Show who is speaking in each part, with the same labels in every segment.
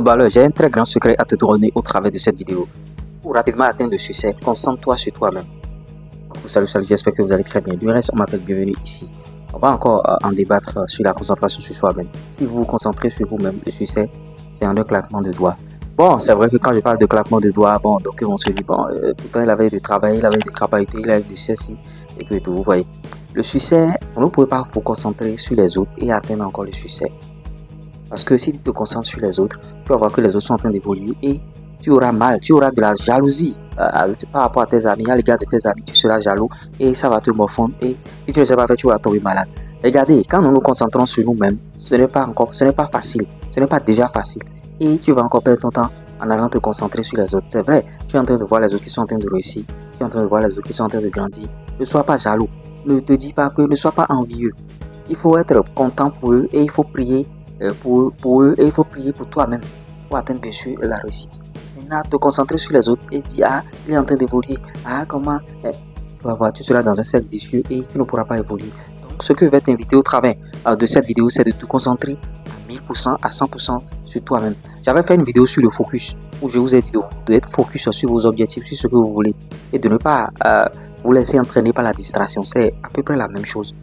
Speaker 1: footballeur, j'ai un très grand secret à te donner au travers de cette vidéo. Pour rapidement atteindre le succès, concentre-toi sur toi-même. Salut, j'espère que vous allez très bien. Du reste, on m'appelle bienvenue ici. On va encore en débattre sur la concentration sur soi-même. Si vous vous concentrez sur vous-même, le succès, c'est un claquement de doigts. Bon, c'est vrai que quand je parle de claquement de doigts, bon, donc on se dit, bon, pourtant il avait de travail, il avait de capacité, il avait de ceci, et que tout, vous voyez. Le succès, on ne peut pas vous concentrer sur les autres et atteindre encore le succès. Parce que si tu te concentres sur les autres, tu vas voir que les autres sont en train d'évoluer et tu auras mal, tu auras de la jalousie par rapport à tes amis, à l'égard de tes amis, tu seras jaloux et ça va te morfondre et si tu ne sais pas faire, tu vas tomber malade. Regardez, quand nous nous concentrons sur nous-mêmes, ce n'est pas facile, ce n'est pas déjà facile et tu vas encore perdre ton temps en allant te concentrer sur les autres. C'est vrai, tu es en train de voir les autres qui sont en train de réussir, tu es en train de voir les autres qui sont en train de grandir. Ne sois pas jaloux, ne te dis pas que, ne sois pas envieux. Il faut être content pour eux et il faut prier pour eux et il faut prier pour toi-même pour atteindre bien sûr la réussite. Maintenant, te concentrer sur les autres et dire ah, il est en train d'évoluer, ah comment, tu vas voir, tu seras dans un cercle vicieux et tu ne pourras pas évoluer. Donc ce que je vais t'inviter au travers de cette vidéo, c'est de te concentrer à 1000%, à 100% sur toi-même. J'avais fait une vidéo sur le focus où je vous ai dit d'être focus sur vos objectifs, sur ce que vous voulez et de ne pas vous laisser entraîner par la distraction. C'est à peu près la même chose.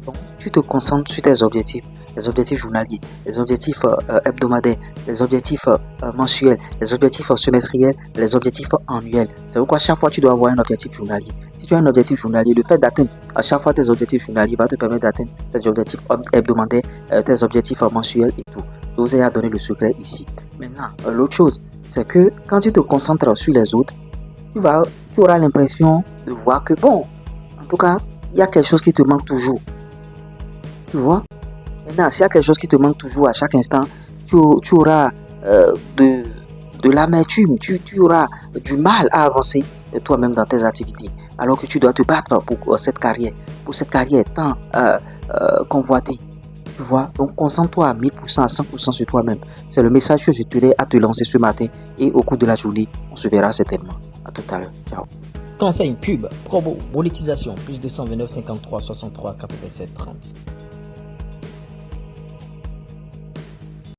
Speaker 1: Donc tu te concentres sur tes objectifs. Les objectifs journaliers, les objectifs hebdomadaires, les objectifs mensuels, les objectifs semestriels, les objectifs annuels. C'est pourquoi chaque fois tu dois avoir un objectif journalier. Si tu as un objectif journalier, le fait d'atteindre à chaque fois tes objectifs journaliers va te permettre d'atteindre tes objectifs hebdomadaires, tes objectifs mensuels et tout. Je vous ai à donner le secret ici. Maintenant, l'autre chose, c'est que quand tu te concentres sur les autres, tu auras l'impression de voir que bon, en tout cas, il y a quelque chose qui te manque toujours. Tu vois? Maintenant, s'il y a quelque chose qui te manque toujours à chaque instant, tu auras de l'amertume, tu auras du mal à avancer toi-même dans tes activités. Alors que tu dois te battre pour cette carrière tant convoitée. Tu vois, donc concentre-toi à 1000%, à 100% sur toi-même. C'est le message que je tenais à te lancer ce matin et au cours de la journée, on se verra certainement. À tout à l'heure. Ciao.
Speaker 2: Conseil, pub, promo, monétisation, plus 229 53 63 87 30.